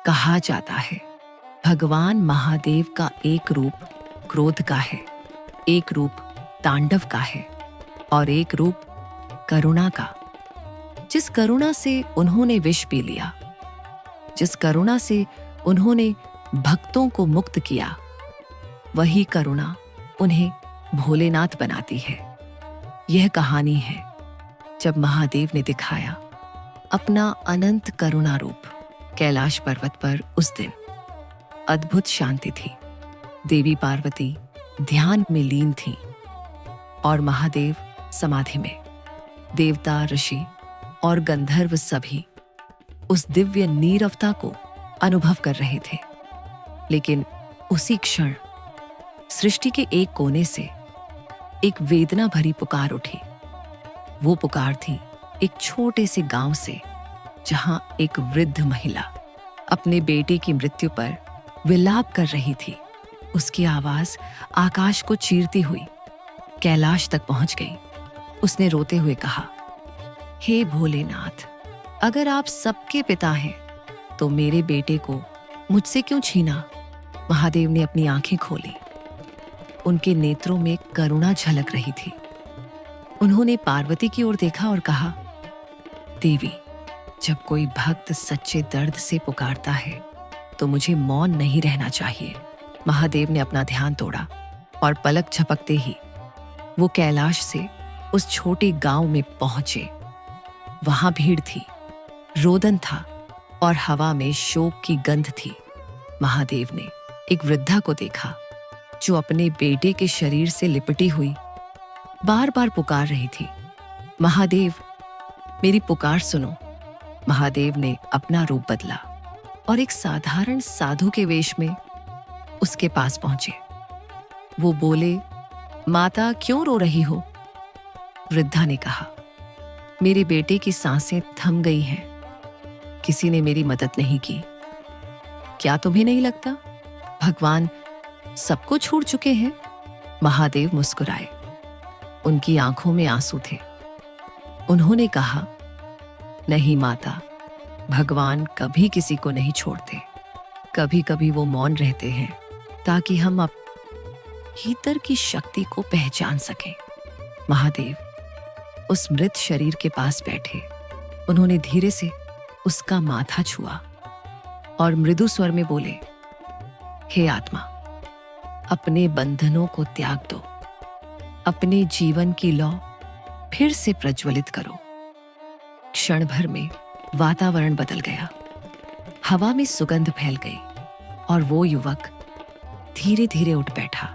कहा जाता है भगवान महादेव का एक रूप क्रोध का है, एक रूप तांडव का है और एक रूप करुणा का। जिस करुणा से उन्होंने विष पी लिया, जिस करुणा से उन्होंने भक्तों को मुक्त किया, वही करुणा उन्हें भोलेनाथ बनाती है। यह कहानी है जब महादेव ने दिखाया अपना अनंत करुणा रूप कैलाश पर्वत पर। उस दिन अद्भुत शांति थी। देवी पार्वती ध्यान में लीन थीं और महादेव समाधि में। देवता, ऋषि और गंधर्व सभी उस दिव्य नीरवता को अनुभव कर रहे थे। लेकिन उसी क्षण सृष्टि के एक कोने से एक वेदना भरी पुकार उठी। वो पुकार थी एक छोटे से गांव से, जहां एक वृद्ध महिला अपने बेटे की मृत्यु पर विलाप कर रही थी। उसकी आवाज आकाश को चीरती हुई कैलाश तक पहुंच गई। उसने रोते हुए कहा, हे भोलेनाथ, अगर आप सबके पिता हैं तो मेरे बेटे को मुझसे क्यों छीना? महादेव ने अपनी आंखें खोली। उनके नेत्रों में करुणा झलक रही थी। उन्होंने पार्वती की ओर देखा और कहा, देवी, जब कोई भक्त सच्चे दर्द से पुकारता है तो मुझे मौन नहीं रहना चाहिए। महादेव ने अपना ध्यान तोड़ा और पलक झपकते ही वो कैलाश से उस छोटे गांव में पहुंचे। वहां भीड़ थी, रोदन था और हवा में शोक की गंध थी। महादेव ने एक वृद्धा को देखा जो अपने बेटे के शरीर से लिपटी हुई बार बार पुकार रही थी, महादेव, मेरी पुकार सुनो। महादेव ने अपना रूप बदला और एक साधारण साधु के वेश में उसके पास पहुंचे। वो बोले, माता, क्यों रो रही हो? वृद्धा ने कहा, मेरे बेटे की सांसें थम गई हैं। किसी ने मेरी मदद नहीं की। क्या तुम्हें नहीं लगता भगवान सबको छोड़ चुके हैं? महादेव मुस्कुराए। उनकी आंखों में आंसू थे। उन्होंने कहा, नहीं माता, भगवान कभी किसी को नहीं छोड़ते। कभी कभी वो मौन रहते हैं ताकि हम भीतर की शक्ति को पहचान सकें। महादेव उस मृत शरीर के पास बैठे। उन्होंने धीरे से उसका माथा छुआ और मृदु स्वर में बोले, हे आत्मा, अपने बंधनों को त्याग दो। अपने जीवन की लौ फिर से प्रज्वलित करो। क्षण भर में वातावरण बदल गया। हवा में सुगंध फैल गई और वो युवक धीरे धीरे उठ बैठा।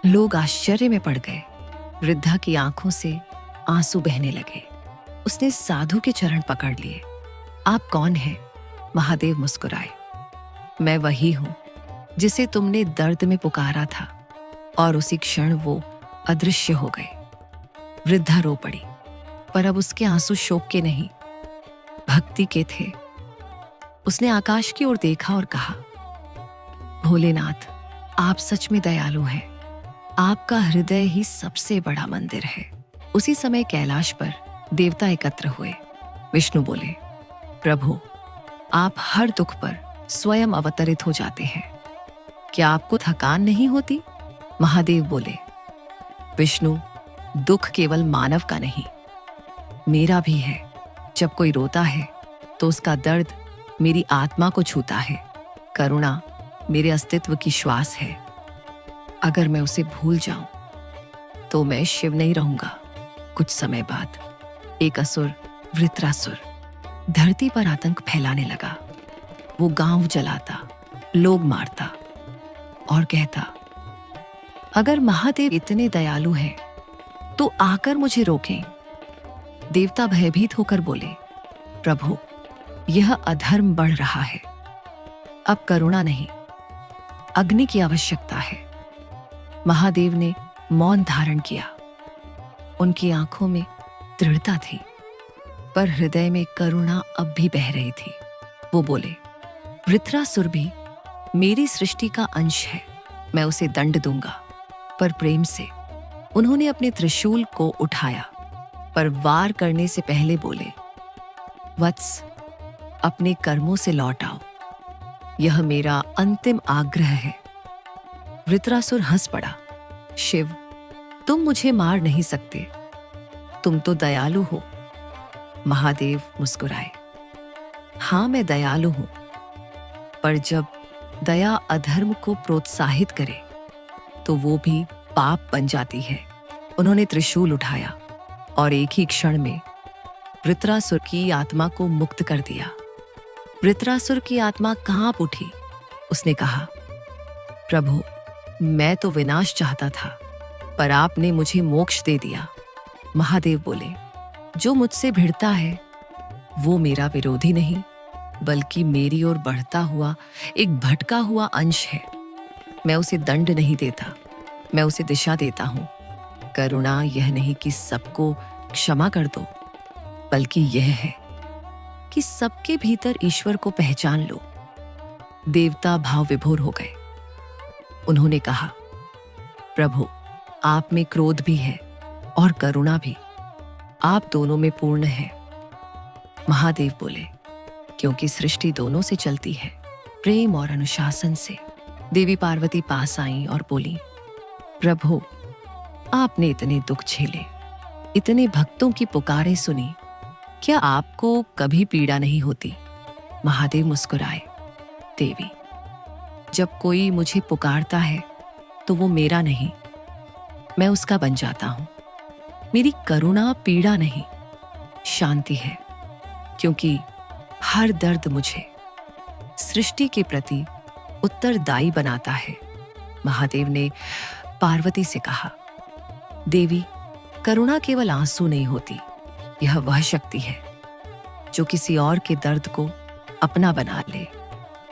लोग आश्चर्य में पड़ गए। वृद्धा की आंखों से आंसू बहने लगे। उसने साधु के चरण पकड़ लिए। आप कौन हैं? महादेव मुस्कुराए। मैं वही हूं जिसे तुमने दर्द में पुकारा था। और उसी क्षण वो अदृश्य हो गए। वृद्धा रो पड़ी, पर अब उसके आंसू शोक के नहीं, भक्ति के थे। उसने आकाश की ओर देखा और कहा, भोलेनाथ, आप सच में दयालु हैं। आपका हृदय ही सबसे बड़ा मंदिर है। उसी समय कैलाश पर देवता एकत्र हुए। विष्णु बोले, प्रभु, आप हर दुख पर स्वयं अवतरित हो जाते हैं। क्या आपको थकान नहीं होती? महादेव बोले, विष्णु, दुख केवल मानव का नहीं, मेरा भी है। जब कोई रोता है तो उसका दर्द मेरी आत्मा को छूता है। करुणा मेरे अस्तित्व की श्वास है। अगर मैं उसे भूल जाऊं तो मैं शिव नहीं रहूंगा। कुछ समय बाद एक असुर, वृत्रासुर, धरती पर आतंक फैलाने लगा। वो गांव जलाता, लोग मारता और कहता, अगर महादेव इतने दयालु हैं तो आकर मुझे रोकें। देवता भयभीत होकर बोले, प्रभु, यह अधर्म बढ़ रहा है। अब करुणा नहीं, अग्नि की आवश्यकता है। महादेव ने मौन धारण किया। उनकी आंखों में दृढ़ता थी, पर हृदय में करुणा अब भी बह रही थी। वो बोले, वृत्रासुर भी मेरी सृष्टि का अंश है। मैं उसे दंड दूंगा। पर प्रेम से उन्होंने अपने त्रिशूल को उठाया, पर वार करने से पहले बोले, वत्स, अपने कर्मों से लौट आओ। यह मेरा अंतिम आग्रह है। वृत्रासुर हंस पड़ा। शिव, तुम मुझे मार नहीं सकते, तुम तो दयालु हो। महादेव मुस्कुराए। हाँ, मैं दयालु हूं, पर जब दया अधर्म को प्रोत्साहित करे तो वो भी पाप बन जाती है। उन्होंने त्रिशूल उठाया और एक ही क्षण में वृत्रासुर की आत्मा को मुक्त कर दिया। वृत्रासुर की आत्मा कांप उठी। उसने कहा, प्रभु, मैं तो विनाश चाहता था, पर आपने मुझे मोक्ष दे दिया। महादेव बोले, जो मुझसे भिड़ता है वो मेरा विरोधी नहीं, बल्कि मेरी ओर बढ़ता हुआ एक भटका हुआ अंश है। मैं उसे दंड नहीं देता, मैं उसे दिशा देता हूं। करुणा यह नहीं कि सबको क्षमा कर दो, बल्कि यह है कि सबके भीतर ईश्वर को पहचान लो। देवता भाव विभोर हो गए। उन्होंने कहा, प्रभु, आप में क्रोध भी है और करुणा भी, आप दोनों में पूर्ण है। महादेव बोले, क्योंकि सृष्टि दोनों से चलती है, प्रेम और अनुशासन से। देवी पार्वती पास आईं और बोली, प्रभु, आपने इतने दुख झेले, इतने भक्तों की पुकारें सुनी, क्या आपको कभी पीड़ा नहीं होती? महादेव मुस्कुराए। देवी, जब कोई मुझे पुकारता है तो वो मेरा नहीं, मैं उसका बन जाता हूं। मेरी करुणा पीड़ा नहीं, शांति है, क्योंकि हर दर्द मुझे सृष्टि के प्रति उत्तरदायी बनाता है। महादेव ने पार्वती से कहा, देवी, करुणा केवल आंसू नहीं होती, यह वह शक्ति है जो किसी और के दर्द को अपना बना ले।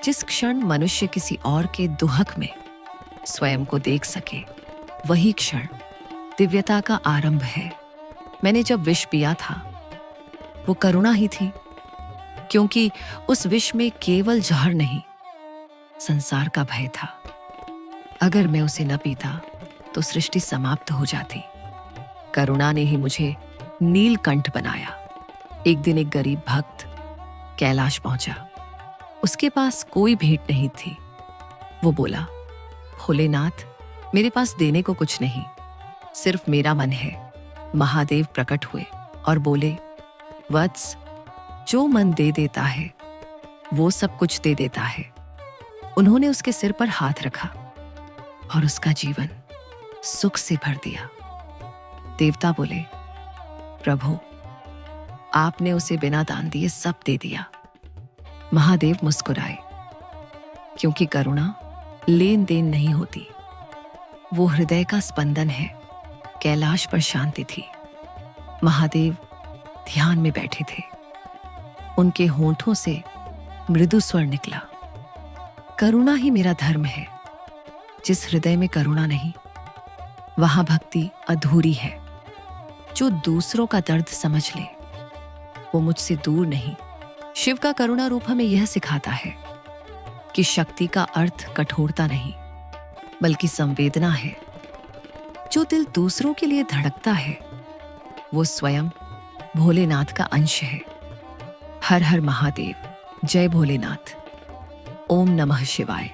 जिस क्षण मनुष्य किसी और के दुहक में स्वयं को देख सके, वही क्षण दिव्यता का आरंभ है। मैंने जब विष पिया था वो करुणा ही थी, क्योंकि उस विष में केवल जहर नहीं, संसार का भय था। अगर मैं उसे न पीता तो सृष्टि समाप्त हो जाती। करुणा ने ही मुझे नीलकंठ बनाया। एक दिन एक गरीब भक्त कैलाश पहुंचा। उसके पास कोई भेंट नहीं थी। वो बोला, भोलेनाथ, मेरे पास देने को कुछ नहीं, सिर्फ मेरा मन है। महादेव प्रकट हुए और बोले, वत्स, जो मन दे देता है वो सब कुछ दे देता है। उन्होंने उसके सिर पर हाथ रखा और उसका जीवन सुख से भर दिया। देवता बोले, प्रभु, आपने उसे बिना दान दिए सब दे दिया। महादेव मुस्कुराए, क्योंकि करुणा लेन देन नहीं होती, वो हृदय का स्पंदन है। कैलाश पर शांति थी। महादेव ध्यान में बैठे थे। उनके होंठों से मृदु स्वर निकला, करुणा ही मेरा धर्म है। जिस हृदय में करुणा नहीं, वहां भक्ति अधूरी है। जो दूसरों का दर्द समझ ले, वो मुझसे दूर नहीं। शिव का करुणा रूप हमें यह सिखाता है कि शक्ति का अर्थ कठोरता नहीं, बल्कि संवेदना है। जो दिल दूसरों के लिए धड़कता है, वो स्वयं भोलेनाथ का अंश है। हर हर महादेव। जय भोलेनाथ। ओम नमः शिवाय।